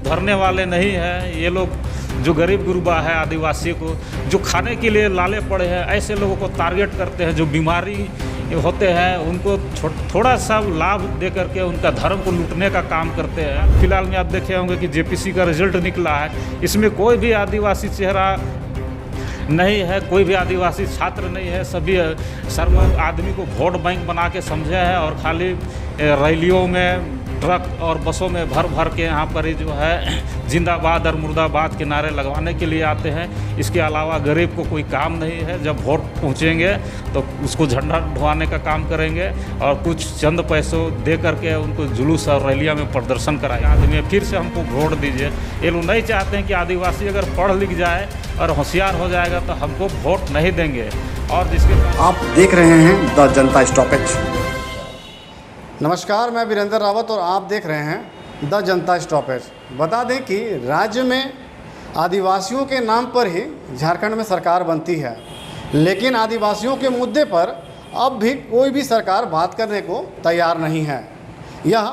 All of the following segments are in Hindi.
भरने वाले नहीं हैं। ये लोग जो गरीब गुरबा है आदिवासी को जो खाने के लिए लाले पड़े हैं, ऐसे लोगों को टारगेट करते हैं। जो बीमारी होते हैं उनको थोड़ा सा लाभ दे करके उनका धर्म को लूटने का काम करते हैं। फिलहाल में आप देखे होंगे कि जेपीसी का रिजल्ट निकला है, इसमें कोई भी आदिवासी चेहरा नहीं है, कोई भी आदिवासी छात्र नहीं है। सभी सर्व आदमी को वोट बैंक बना के समझे हैं और खाली रैलियों में, ट्रक और बसों में भर भर के यहाँ पर ही जो है जिंदाबाद और मुर्दाबाद के नारे लगवाने के लिए आते हैं। इसके अलावा गरीब को कोई काम नहीं है। जब वोट पहुँचेंगे तो उसको झंडा ढुआने का काम करेंगे और कुछ चंद पैसों दे करके उनको जुलूस और रैलियाँ में प्रदर्शन कराएंगे। आदमी फिर से हमको वोट दीजिए। ये लोग नहीं चाहते हैं कि आदिवासी अगर पढ़ लिख जाए और होशियार हो जाएगा तो हमको वोट नहीं देंगे। और जिसके आप देख रहे हैं द जनता स्टॉपेज। नमस्कार, मैं वीरेंद्र रावत और आप देख रहे हैं द जनता स्टॉपेज। बता दें कि राज्य में आदिवासियों के नाम पर ही झारखंड में सरकार बनती है, लेकिन आदिवासियों के मुद्दे पर अब भी कोई भी सरकार बात करने को तैयार नहीं है। यह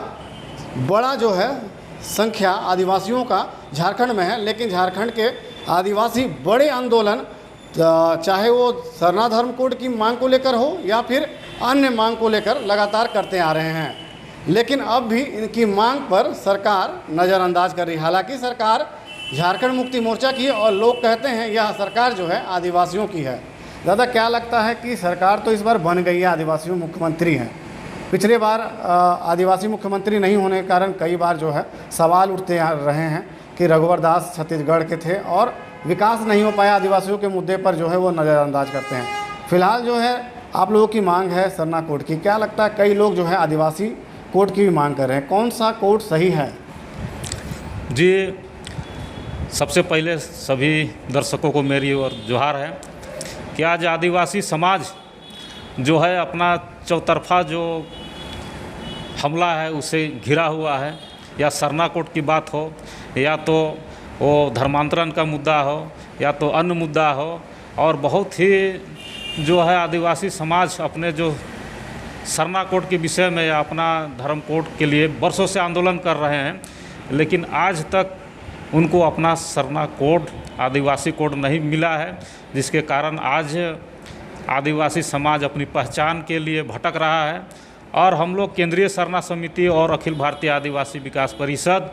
बड़ा जो है संख्या आदिवासियों का झारखंड में है, लेकिन झारखंड के आदिवासी बड़े आंदोलन चाहे वो सरना धर्म कोड की मांग को लेकर हो या फिर अन्य मांग को लेकर लगातार करते आ रहे हैं, लेकिन अब भी इनकी मांग पर सरकार नज़रअंदाज कर रही है। हालांकि सरकार झारखंड मुक्ति मोर्चा की है और लोग कहते हैं यह सरकार जो है आदिवासियों की है। दादा, क्या लगता है कि सरकार तो इस बार बन गई है, आदिवासियों मुख्यमंत्री हैं। पिछले बार आदिवासी मुख्यमंत्री नहीं होने के कारण कई बार जो है सवाल उठते रहे हैं कि रघुवर दास छत्तीसगढ़ के थे और विकास नहीं हो पाया। आदिवासियों के मुद्दे पर जो है वो नज़रअंदाज करते हैं। फिलहाल जो है आप लोगों की मांग है सरना कोड की। क्या लगता है कई लोग जो है आदिवासी कोड की भी मांग कर रहे हैं, कौन सा कोड सही है? जी, सबसे पहले सभी दर्शकों को मेरी और जोहार है कि आज आदिवासी समाज जो है अपना चौतरफा जो हमला है उसे घिरा हुआ है। या सरना कोड की बात हो, या तो वो धर्मांतरण का मुद्दा हो, या तो अन्य मुद्दा हो, और बहुत ही जो है आदिवासी समाज अपने जो सरना कोड के विषय में या अपना धर्म कोड के लिए वर्षों से आंदोलन कर रहे हैं, लेकिन आज तक उनको अपना सरना कोड, आदिवासी कोड नहीं मिला है, जिसके कारण आज आदिवासी समाज अपनी पहचान के लिए भटक रहा है। और हम लोग केंद्रीय सरना समिति और अखिल भारतीय आदिवासी विकास परिषद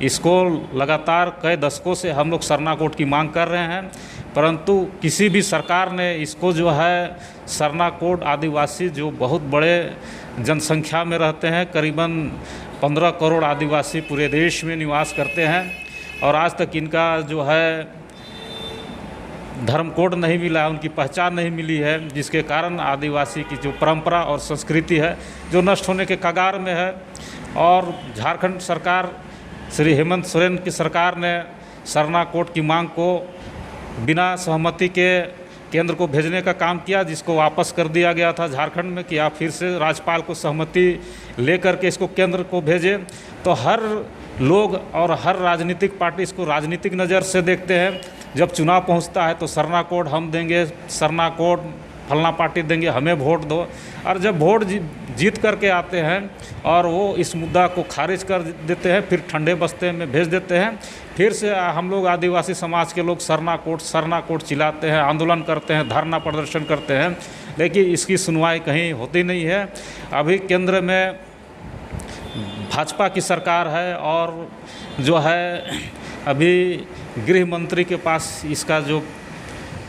इसको लगातार कई दशकों से हम लोग सरना कोड की मांग कर रहे हैं, परंतु किसी भी सरकार ने इसको जो है सरना कोड, आदिवासी जो बहुत बड़े जनसंख्या में रहते हैं, करीबन 15 करोड़ आदिवासी पूरे देश में निवास करते हैं, और आज तक इनका जो है धर्म कोड नहीं मिला है, उनकी पहचान नहीं मिली है, जिसके कारण आदिवासी की जो परंपरा और संस्कृति है जो नष्ट होने के कगार में है। और झारखंड सरकार, श्री हेमंत सोरेन की सरकार ने सरना कोड की मांग को बिना सहमति के केंद्र को भेजने का काम किया, जिसको वापस कर दिया गया था झारखंड में कि आप फिर से राज्यपाल को सहमति लेकर के इसको केंद्र को भेजें। तो हर लोग और हर राजनीतिक पार्टी इसको राजनीतिक नज़र से देखते हैं। जब चुनाव पहुंचता है तो सरना कोड हम देंगे, सरना कोड फलना पार्टी देंगे, हमें वोट दो। और जब वोट जीत करके आते हैं और वो इस मुद्दा को खारिज कर देते हैं, फिर ठंडे बस्ते में भेज देते हैं। फिर से हम लोग आदिवासी समाज के लोग सरना कोड चिल्लाते हैं, आंदोलन करते हैं, धरना प्रदर्शन करते हैं, लेकिन इसकी सुनवाई कहीं होती नहीं है। अभी केंद्र में भाजपा की सरकार है और जो है अभी गृह मंत्री के पास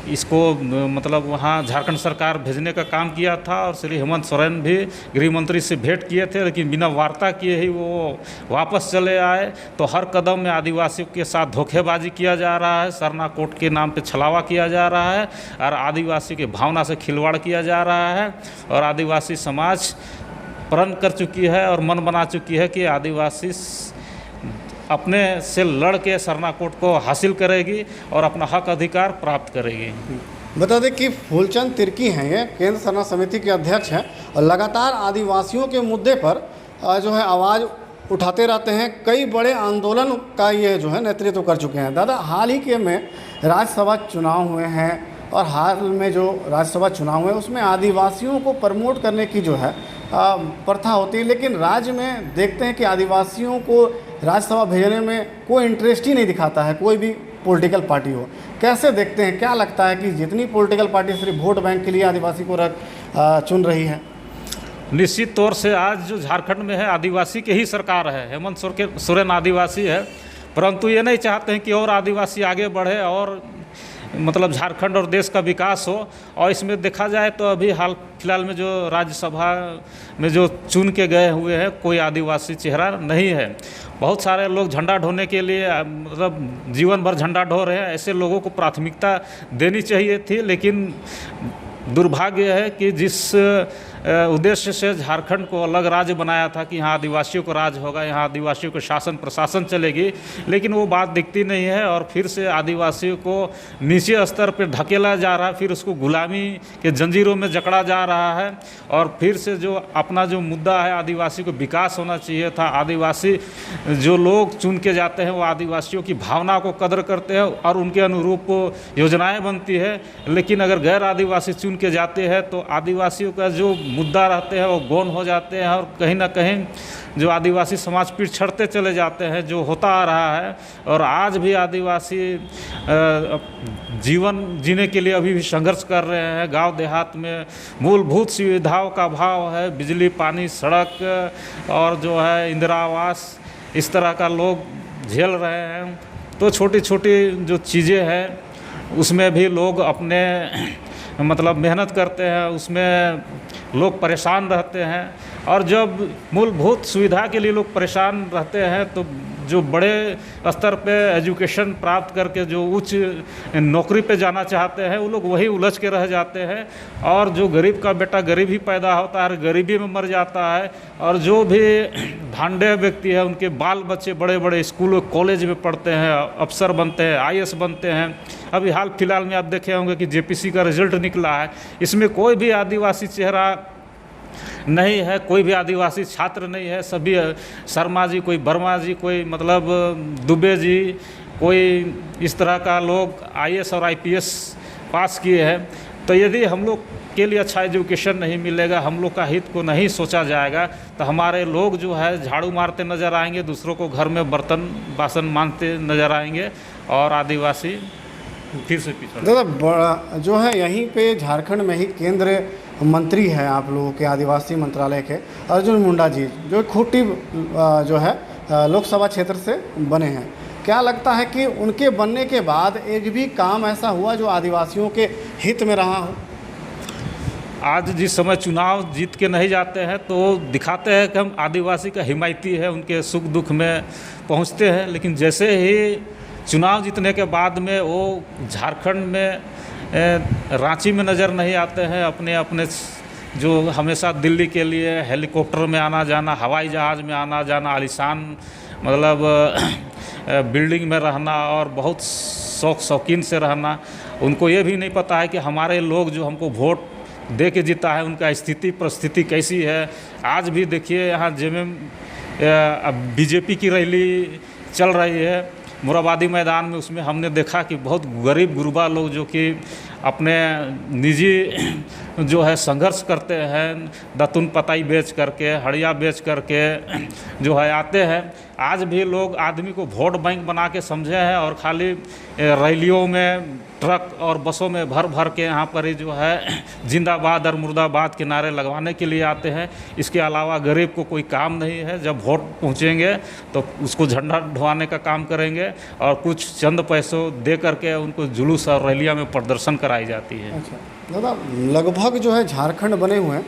इसको मतलब वहाँ झारखंड सरकार भेजने का काम किया था, और श्री हेमंत सोरेन भी गृह मंत्री से भेंट किए थे, लेकिन बिना वार्ता किए ही वो वापस चले आए। तो हर कदम में आदिवासियों के साथ धोखेबाजी किया जा रहा है, सरना कोड के नाम पे छलावा किया जा रहा है, और आदिवासी की भावना से खिलवाड़ किया जा रहा है। और आदिवासी समाज प्रण कर चुकी है और मन बना चुकी है कि आदिवासी अपने से लड़ के सरना कोड को हासिल करेगी और अपना हक अधिकार प्राप्त करेगी। बता दें कि फूलचंद तिर्की हैं, ये केंद्र सरना समिति के अध्यक्ष हैं और लगातार आदिवासियों के मुद्दे पर जो है आवाज़ उठाते रहते हैं। कई बड़े आंदोलन का ये जो है नेतृत्व कर चुके हैं। दादा, हाल ही के में राज्यसभा चुनाव हुए हैं और हाल में जो राज्यसभा चुनाव हुए उसमें आदिवासियों को प्रमोट करने की जो है प्रथा होती है, लेकिन राज्य में देखते हैं कि आदिवासियों को राज्यसभा भेजने में कोई इंटरेस्ट ही नहीं दिखाता है, कोई भी पॉलिटिकल पार्टी हो। कैसे देखते हैं, क्या लगता है कि जितनी पॉलिटिकल पार्टी सिर्फ वोट बैंक के लिए आदिवासी को चुन रही है? निश्चित तौर से आज जो झारखंड में है आदिवासी की ही सरकार है। हेमंत सोरेन आदिवासी है, परंतु ये नहीं चाहते हैं कि और आदिवासी आगे बढ़े और मतलब झारखंड और देश का विकास हो। और इसमें देखा जाए तो अभी हाल फिलहाल में जो राज्यसभा में जो चुन के गए हुए हैं कोई आदिवासी चेहरा नहीं है। बहुत सारे लोग झंडा ढोने के लिए मतलब जीवन भर झंडा ढो रहे हैं। ऐसे लोगों को प्राथमिकता देनी चाहिए थी, लेकिन दुर्भाग्य है कि जिस उद्देश्य से झारखंड को अलग राज्य बनाया था कि यहाँ आदिवासियों को राज होगा, यहाँ आदिवासियों को शासन प्रशासन चलेगी, लेकिन वो बात दिखती नहीं है और फिर से आदिवासियों को नीचे स्तर पर धकेला जा रहा है, फिर उसको गुलामी के जंजीरों में जकड़ा जा रहा है। और फिर से जो अपना जो मुद्दा है आदिवासी को विकास होना चाहिए था, आदिवासी जो लोग चुन के जाते हैं वो आदिवासियों की भावना को कदर करते हैं और उनके अनुरूप योजनाएँ बनती है। लेकिन अगर गैर आदिवासी चुन के जाते हैं तो आदिवासियों का जो मुद्दा रहते हैं वो गौण हो जाते हैं और कहीं ना कहीं जो आदिवासी समाज पिछड़ते चले जाते हैं, जो होता आ रहा है। और आज भी आदिवासी जीवन जीने के लिए अभी भी संघर्ष कर रहे हैं। गांव देहात में मूलभूत सुविधाओं का अभाव है, बिजली, पानी, सड़क और जो है इंदिरा आवास, इस तरह का लोग झेल रहे हैं। तो छोटी छोटी जो चीज़ें हैं उसमें भी लोग अपने मतलब मेहनत करते हैं, उसमें लोग परेशान रहते हैं। और जब मूलभूत सुविधा के लिए लोग परेशान रहते हैं तो जो बड़े स्तर पे एजुकेशन प्राप्त करके जो उच्च नौकरी पे जाना चाहते हैं वो लोग वही उलझ के रह जाते हैं। और जो गरीब का बेटा गरीब ही पैदा होता है, गरीबी में मर जाता है। और जो भी भांडे व्यक्ति है उनके बाल बच्चे बड़े बड़े स्कूल कॉलेज में पढ़ते हैं, अफसर बनते हैं, IAS बनते हैं। अभी हाल फिलहाल में आप देखे होंगे कि JPC का रिजल्ट निकला है, इसमें कोई भी आदिवासी चेहरा नहीं है, कोई भी आदिवासी छात्र नहीं है। सभी शर्मा जी, कोई वर्मा जी, कोई मतलब दुबे जी, कोई इस तरह का लोग IAS और IPS पास किए हैं। तो यदि हम लोग के लिए अच्छा एजुकेशन नहीं मिलेगा, हम लोग का हित को नहीं सोचा जाएगा, तो हमारे लोग जो है झाड़ू मारते नज़र आएंगे, दूसरों को घर में बर्तन बासन मांजते नज़र आएंगे और आदिवासी फिर से पिछड़। दादा बड़ा जो है यहीं पे झारखंड में ही केंद्र मंत्री है आप लोगों के आदिवासी मंत्रालय के, अर्जुन मुंडा जी, जो खूंटी जो है लोकसभा क्षेत्र से बने हैं। क्या लगता है कि उनके बनने के बाद एक भी काम ऐसा हुआ जो आदिवासियों के हित में रहा हो? आज जिस समय चुनाव जीत के नहीं जाते हैं तो दिखाते हैं कि हम आदिवासी का हिमायती है, उनके सुख दुख में पहुंचते हैं। लेकिन जैसे ही चुनाव जीतने के बाद में वो झारखंड में रांची में नज़र नहीं आते हैं। अपने अपने जो हमेशा दिल्ली के लिए हेलीकॉप्टर में आना जाना, हवाई जहाज़ में आना जाना, आलीशान मतलब बिल्डिंग में रहना और बहुत शौकीन से रहना, उनको ये भी नहीं पता है कि हमारे लोग जो हमको वोट दे के जीता है उनका स्थिति परिस्थिति कैसी है। आज भी देखिए यहाँ BJP की रैली चल रही है मुराबादी मैदान में, उसमें हमने देखा कि बहुत गरीब गुरबा लोग जो कि अपने निजी जो है संघर्ष करते हैं, दतुन पताई बेच करके, हड़िया बेच करके जो है आते हैं। आज भी लोग आदमी को वोट बैंक बना के समझे हैं और खाली रैलियों में, ट्रक और बसों में भर भर के यहाँ पर ही जो है जिंदाबाद और मुर्दाबाद के नारे लगवाने के लिए आते हैं। इसके अलावा गरीब को कोई काम नहीं है। जब वोट पहुँचेंगे तो उसको झंडा ढोवाने का काम करेंगे और कुछ चंद पैसों दे करके उनको जुलूस और रैलियाँ में प्रदर्शन कराई जाती है। अच्छा दादा, लगभग जो है झारखंड बने हुए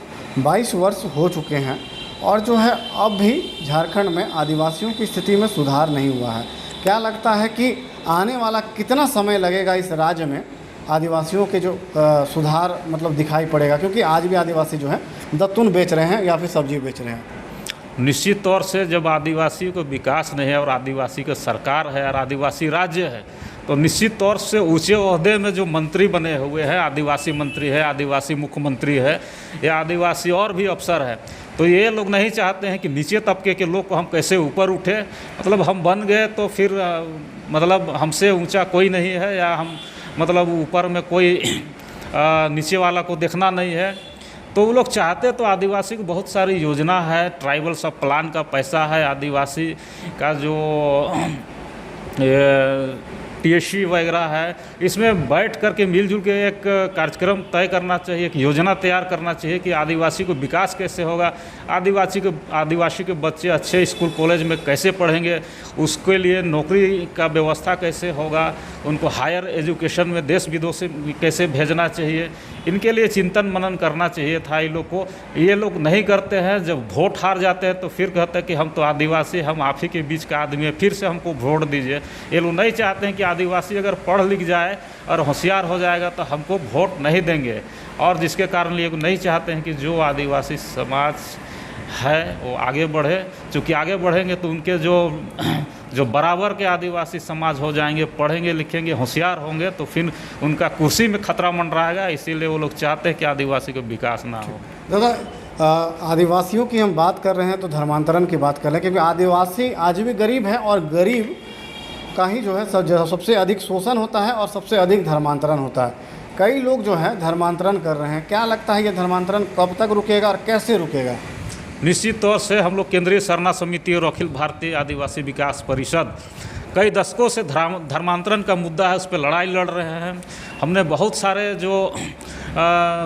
22 वर्ष हो चुके हैं और जो है अब भी झारखंड में आदिवासियों की स्थिति में सुधार नहीं हुआ है। क्या लगता है कि आने वाला कितना समय लगेगा इस राज्य में आदिवासियों के जो सुधार मतलब दिखाई पड़ेगा? क्योंकि आज भी आदिवासी जो है दत्तून बेच रहे हैं या फिर सब्जी बेच रहे हैं। निश्चित तौर से जब आदिवासी को विकास नहीं है और आदिवासी का सरकार है और आदिवासी राज्य है तो निश्चित तौर से ऊंचे ओहदे में जो मंत्री बने हुए हैं, आदिवासी मंत्री है, आदिवासी मुख्यमंत्री है या आदिवासी और भी अफसर है, तो ये लोग नहीं चाहते हैं कि नीचे तबके के लोग को हम कैसे ऊपर उठे। मतलब हम बन गए तो फिर मतलब हमसे ऊंचा कोई नहीं है या हम मतलब ऊपर में कोई नीचे वाला को देखना नहीं है। तो वो लोग चाहते तो आदिवासी को बहुत सारी योजना है, ट्राइबल सब प्लान का पैसा है, आदिवासी का जो TSC वगैरह है, इसमें बैठ करके मिलजुल के एक कार्यक्रम तय करना चाहिए, एक योजना तैयार करना चाहिए कि आदिवासी को विकास कैसे होगा, आदिवासी के बच्चे अच्छे स्कूल कॉलेज में कैसे पढ़ेंगे, उसके लिए नौकरी का व्यवस्था कैसे होगा, उनको हायर एजुकेशन में देश विदेश में कैसे भेजना चाहिए, इनके लिए चिंतन मनन करना चाहिए था ये लोग को। ये लोग नहीं करते हैं, जब वोट हार जाते हैं तो फिर कहते हैं कि हम तो आदिवासी, हम आप ही के बीच का आदमी है, फिर से हमको वोट दीजिए। ये लोग नहीं चाहते हैं कि आदिवासी अगर पढ़ लिख जाए और होशियार हो जाएगा तो हमको वोट नहीं देंगे, और जिसके कारण ये नहीं चाहते हैं कि जो आदिवासी समाज है वो आगे बढ़े। चूँकि आगे बढ़ेंगे तो उनके जो बराबर के आदिवासी समाज हो जाएंगे, पढ़ेंगे लिखेंगे होशियार होंगे, तो फिर उनका कुर्सी में खतरा मंडराएगा। इसीलिए वो लोग चाहते हैं कि आदिवासी का विकास ना हो। दादा, आदिवासियों की हम बात कर रहे हैं तो धर्मांतरण की बात कर रहे हैं, क्योंकि आदिवासी आज भी गरीब है और गरीब का ही जो है सबसे अधिक शोषण होता है और सबसे अधिक धर्मांतरण होता है। कई लोग जो है धर्मांतरण कर रहे हैं, क्या लगता है ये धर्मांतरण कब तक रुकेगा और कैसे रुकेगा? निश्चित तौर से हम लोग केंद्रीय सरना समिति और अखिल भारतीय आदिवासी विकास परिषद कई दशकों से धर्मांतरण का मुद्दा है, उस पर लड़ाई लड़ रहे हैं। हमने बहुत सारे जो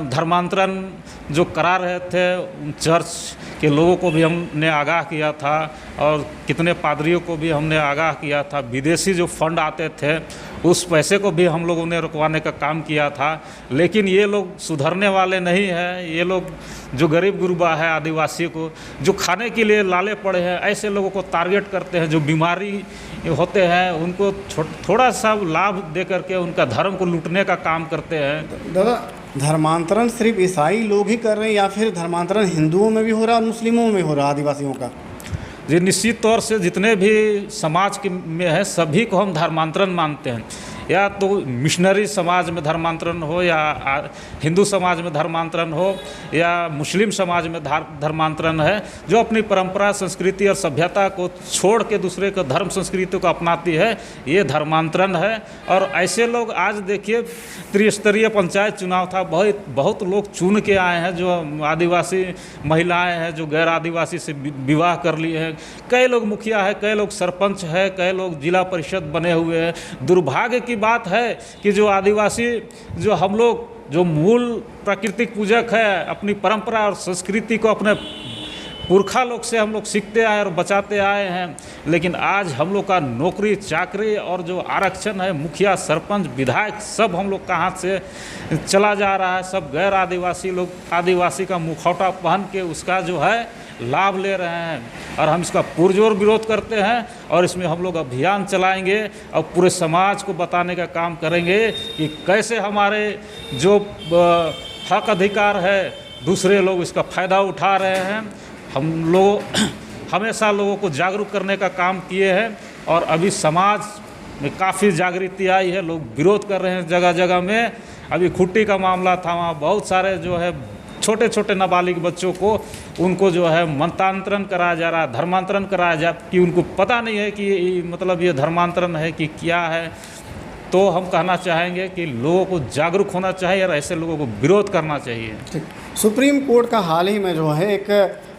धर्मांतरण जो करा रहे थे चर्च के लोगों को भी हमने आगाह किया था, और कितने पादरियों को भी हमने आगाह किया था। विदेशी जो फंड आते थे उस पैसे को भी हम लोगों ने रुकवाने का काम किया था, लेकिन ये लोग सुधरने वाले नहीं हैं। ये लोग जो गरीब गुरबा है आदिवासी को, जो खाने के लिए लाले पड़े हैं, ऐसे लोगों को टारगेट करते हैं। जो बीमारी होते हैं उनको थोड़ा सा लाभ दे करके उनका धर्म को लूटने का काम करते हैं। दादा, धर्मांतरण सिर्फ ईसाई लोग ही कर रहे हैं या फिर धर्मांतरण हिंदुओं में भी हो रहा है और मुस्लिमों में हो रहा है आदिवासियों का? जी, निश्चित तौर से जितने भी समाज के में है सभी को हम धर्मांतरण मानते हैं। या तो मिशनरी समाज में धर्मांतरण हो, या हिंदू समाज में धर्मांतरण हो, या मुस्लिम समाज में धर्मांतरण है, जो अपनी परंपरा संस्कृति और सभ्यता को छोड़ के दूसरे को धर्म संस्कृति को अपनाती है, ये धर्मांतरण है। और ऐसे लोग आज देखिए त्रिस्तरीय पंचायत चुनाव था, बहुत लोग चुन के आए हैं, जो आदिवासी महिलाएं हैं जो गैर आदिवासी से विवाह कर लिए हैं। कई लोग मुखिया है, कई लोग सरपंच है, कई लोग जिला परिषद बने हुए हैं। दुर्भाग्य की बात है कि जो आदिवासी, जो हम लोग जो मूल प्राकृतिक पूजक है, अपनी परंपरा और संस्कृति को अपने पुरखा लोग से हम लोग सीखते आए और बचाते आए हैं, लेकिन आज हम लोग का नौकरी चाकरी और जो आरक्षण है, मुखिया सरपंच विधायक सब हम लोग का हाथ से चला जा रहा है। सब गैर आदिवासी लोग आदिवासी का मुखौटा पहन के उसका जो है लाभ ले रहे हैं, और हम इसका पुरजोर विरोध करते हैं। और इसमें हम लोग अभियान चलाएंगे और पूरे समाज को बताने का काम करेंगे कि कैसे हमारे जो हक अधिकार है दूसरे लोग इसका फ़ायदा उठा रहे हैं। हम लोग हमेशा लोगों को जागरूक करने का काम किए हैं, और अभी समाज में काफ़ी जागृति आई है, लोग विरोध कर रहे हैं जगह जगह में। अभी खुट्टी का मामला था, वहाँ बहुत सारे जो है छोटे छोटे नाबालिग बच्चों को उनको जो है मंत्रांतरण कराया जा रहा है, धर्मांतरण कराया जा, कि उनको पता नहीं है कि मतलब ये धर्मांतरण है कि क्या है। तो हम कहना चाहेंगे कि लोगों को जागरूक होना चाहिए और ऐसे लोगों को विरोध करना चाहिए। सुप्रीम कोर्ट का हाल ही में जो है एक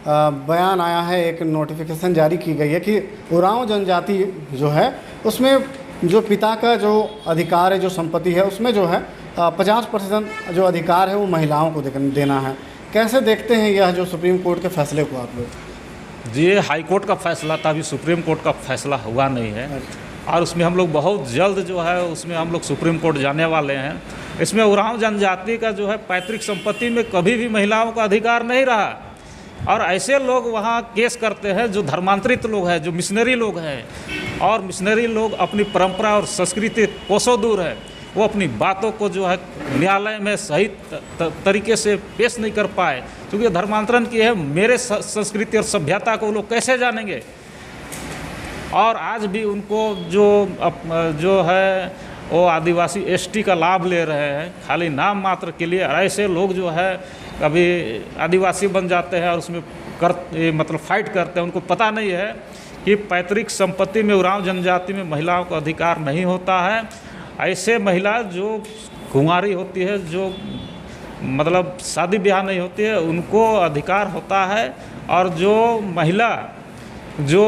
बयान आया है, एक नोटिफिकेशन जारी की गई है कि उरांव जनजाति जो है उसमें जो पिता का जो अधिकार है, जो संपत्ति है, उसमें जो है 50% जो अधिकार है वो महिलाओं को देना है। कैसे देखते हैं यह जो सुप्रीम कोर्ट के फैसले को आप लोग? जी, हाई कोर्ट का फैसला था, अभी सुप्रीम कोर्ट का फैसला हुआ नहीं है, और उसमें हम लोग बहुत जल्द जो है उसमें हम लोग सुप्रीम कोर्ट जाने वाले हैं। इसमें उरांव जनजाति का जो है पैतृक संपत्ति में कभी भी महिलाओं का अधिकार नहीं रहा, और ऐसे लोग वहाँ केस करते हैं जो धर्मांतरित लोग हैं, जो मिशनरी लोग हैं, और मिशनरी लोग अपनी परंपरा और संस्कृति कोसों दूर है। वो अपनी बातों को जो है न्यायालय में सही तरीके से पेश नहीं कर पाए, क्योंकि धर्मांतरण की है। मेरे संस्कृति और सभ्यता को वो लोग कैसे जानेंगे? और आज भी उनको जो है वो आदिवासी एसटी का लाभ ले रहे हैं, खाली नाम मात्र के लिए। ऐसे लोग जो है कभी आदिवासी बन जाते हैं और उसमें मतलब फाइट करते हैं। उनको पता नहीं है कि पैतृक संपत्ति में उरांव जनजाति में महिलाओं का अधिकार नहीं होता है। ऐसे महिला जो कुंवारी होती है, जो मतलब शादी ब्याह नहीं होती है उनको अधिकार होता है। और जो महिला जो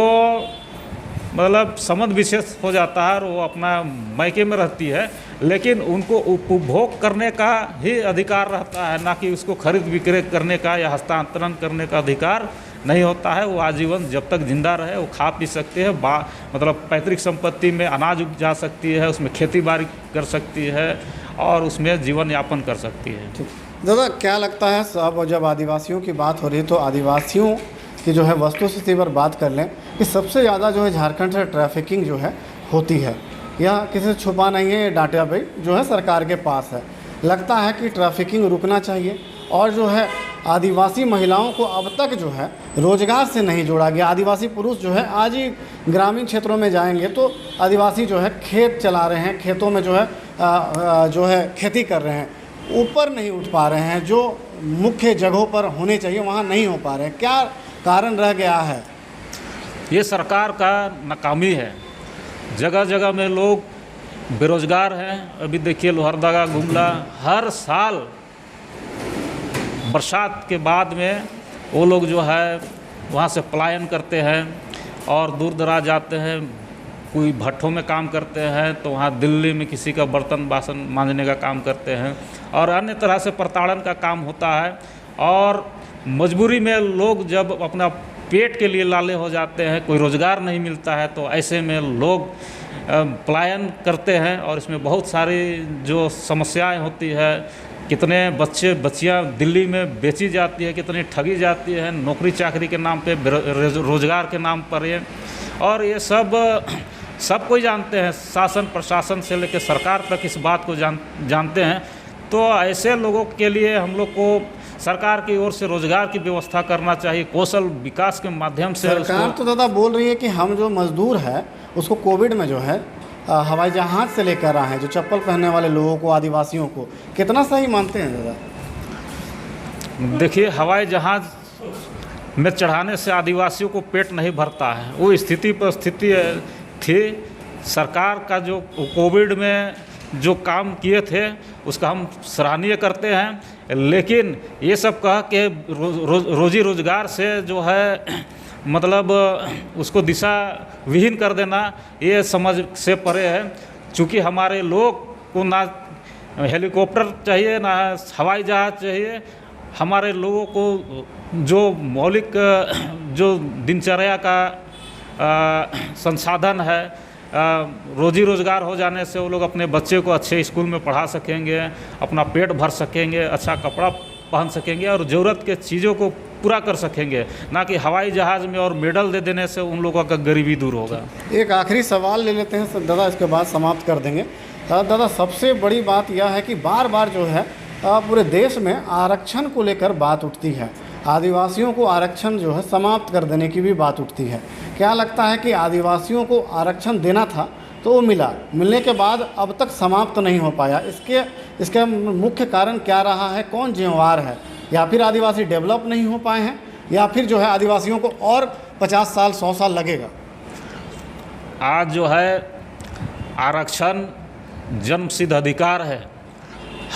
मतलब संबंध विशेष हो जाता है और वो अपना मायके में रहती है, लेकिन उनको उपभोग करने का ही अधिकार रहता है, ना कि उसको खरीद विक्रय करने का या हस्तांतरण करने का अधिकार नहीं होता है। वो आजीवन जब तक जिंदा रहे वो खा पी सकते हैं, मतलब पैतृक संपत्ति में अनाज उपजा सकती है, उसमें खेती बाड़ी कर सकती है और उसमें जीवन यापन कर सकती है। दादा क्या लगता है अब जब आदिवासियों की बात हो रही है तो आदिवासियों की जो है वस्तुस्थिति पर बात कर लें कि सबसे ज़्यादा जो है झारखंड से ट्रैफिकिंग जो है होती है, यह किसी से छुपा नहीं है, ये डाटा भी जो है सरकार के पास है। लगता है कि ट्रैफिकिंग रुकना चाहिए और जो है आदिवासी महिलाओं को अब तक जो है रोजगार से नहीं जोड़ा गया। आदिवासी पुरुष जो है आज ही ग्रामीण क्षेत्रों में जाएंगे तो आदिवासी जो है खेत चला रहे हैं, खेतों में जो है खेती कर रहे हैं, ऊपर नहीं उठ पा रहे हैं, जो मुख्य जगहों पर होने चाहिए वहाँ नहीं हो पा रहे हैं। क्या कारण रह गया है? ये सरकार का नाकामी है। जगह जगह में लोग बेरोजगार हैं। अभी देखिए लोहरदगा, गुमला, हर साल बरसात के बाद में वो लोग जो है वहाँ से पलायन करते हैं और दूर दराज जाते हैं। कोई भट्ठों में काम करते हैं तो वहाँ दिल्ली में किसी का बर्तन बासन मांजने का काम करते हैं और अन्य तरह से प्रताड़न का काम होता है। और मजबूरी में लोग जब अपना पेट के लिए लाले हो जाते हैं, कोई रोज़गार नहीं मिलता है, तो ऐसे में लोग पलायन करते हैं और इसमें बहुत सारी जो समस्याएं होती है। कितने बच्चे बच्चियां दिल्ली में बेची जाती है, कितनी ठगी जाती है नौकरी चाकरी के नाम पे, रोज़गार के नाम पर ये। और ये सब कोई जानते हैं, शासन प्रशासन से लेकर सरकार तक इस बात को जानते हैं। तो ऐसे लोगों के लिए हम लोग को सरकार की ओर से रोजगार की व्यवस्था करना चाहिए, कौशल विकास के माध्यम से। सरकार तो दादा बोल रही है कि हम जो मजदूर है उसको कोविड में जो है हवाई जहाज़ से लेकर आए हैं, जो चप्पल पहनने वाले लोगों को, आदिवासियों को। कितना सही मानते हैं दादा? देखिए, हवाई जहाज़ में चढ़ाने से आदिवासियों को पेट नहीं भरता है। वो स्थिति पर स्थिति थी। सरकार का जो कोविड में जो काम किए थे उसका हम सराहनीय करते हैं, लेकिन ये सब कह के रोजी रोजगार से जो है मतलब उसको दिशा विहीन कर देना ये समझ से परे है। चूँकि हमारे लोग को ना हेलीकॉप्टर चाहिए ना हवाई जहाज़ चाहिए, हमारे लोगों को जो मौलिक जो दिनचर्या का संसाधन है, रोजी रोज़गार हो जाने से वो लोग अपने बच्चे को अच्छे स्कूल में पढ़ा सकेंगे, अपना पेट भर सकेंगे, अच्छा कपड़ा पहन सकेंगे और ज़रूरत के चीज़ों को पूरा कर सकेंगे, ना कि हवाई जहाज़ में और मेडल दे देने से उन लोगों का गरीबी दूर होगा। एक आखिरी सवाल ले लेते हैं दादा, इसके बाद समाप्त कर देंगे। दादा सबसे बड़ी बात यह है कि बार बार जो है पूरे देश में आरक्षण को लेकर बात उठती है, आदिवासियों को आरक्षण जो है समाप्त कर देने की भी बात उठती है। क्या लगता है कि आदिवासियों को आरक्षण देना था तो वो मिलने के बाद अब तक समाप्त नहीं हो पाया? इसके मुख्य कारण क्या रहा है? कौन जिम्मेवार है? या फिर आदिवासी डेवलप नहीं हो पाए हैं, या फिर जो है आदिवासियों को और 50 साल 100 साल लगेगा? आज जो है आरक्षण जन्मसिद्ध अधिकार है।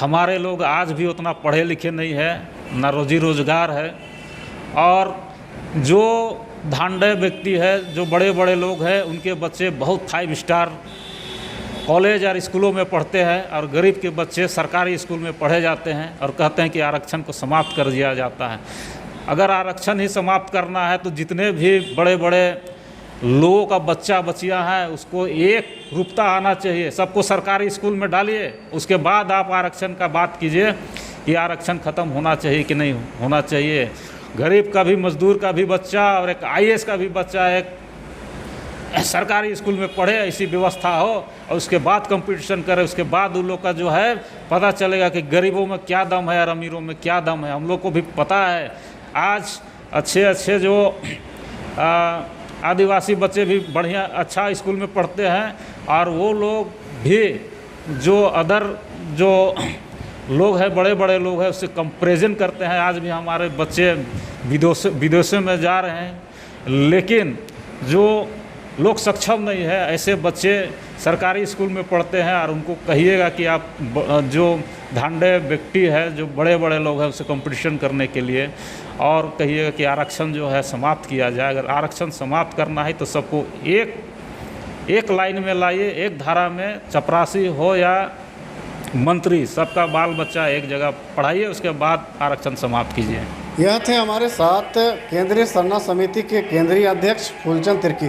हमारे लोग आज भी उतना पढ़े लिखे नहीं है, ना रोजी रोजगार है, और जो धांडे व्यक्ति है, जो बड़े बड़े लोग हैं, उनके बच्चे बहुत 5 स्टार कॉलेज और स्कूलों में पढ़ते हैं और गरीब के बच्चे सरकारी स्कूल में पढ़े जाते हैं और कहते हैं कि आरक्षण को समाप्त कर दिया जाता है। अगर आरक्षण ही समाप्त करना है तो जितने भी बड़े बड़े लोगों का बच्चा बच्चियां हैं उसको एक रूपता आना चाहिए, सबको सरकारी स्कूल में डालिए, उसके बाद आप आरक्षण का बात कीजिए कि आरक्षण ख़त्म होना चाहिए कि नहीं होना चाहिए। गरीब का भी, मजदूर का भी बच्चा और एक IAS का भी बच्चा एक सरकारी स्कूल में पढ़े, ऐसी व्यवस्था हो और उसके बाद कंपटीशन करे, उसके बाद उन लोग का जो है पता चलेगा कि गरीबों में क्या दम है और अमीरों में क्या दम है। हम लोग को भी पता है आज अच्छे जो आदिवासी बच्चे भी बढ़िया अच्छा स्कूल में पढ़ते हैं और वो लोग भी जो अदर जो लोग हैं, बड़े बड़े लोग हैं, उससे कंपैरिजन करते हैं। आज भी हमारे बच्चे विदेशों में जा रहे हैं, लेकिन जो लोग सक्षम नहीं है ऐसे बच्चे सरकारी स्कूल में पढ़ते हैं और उनको कहिएगा कि आप जो धांधे व्यक्ति है, जो बड़े बड़े लोग हैं, उससे कंपटीशन करने के लिए, और कहिएगा कि आरक्षण जो है समाप्त किया जाए। अगर आरक्षण समाप्त करना है तो सबको एक लाइन में लाइए, एक धारा में, चपरासी हो या मंत्री, सबका बाल बच्चा एक जगह पढ़ाइए, उसके बाद आरक्षण समाप्त कीजिए। यह थे हमारे साथ केंद्रीय सरना समिति के केंद्रीय अध्यक्ष फूलचंद तिर्की।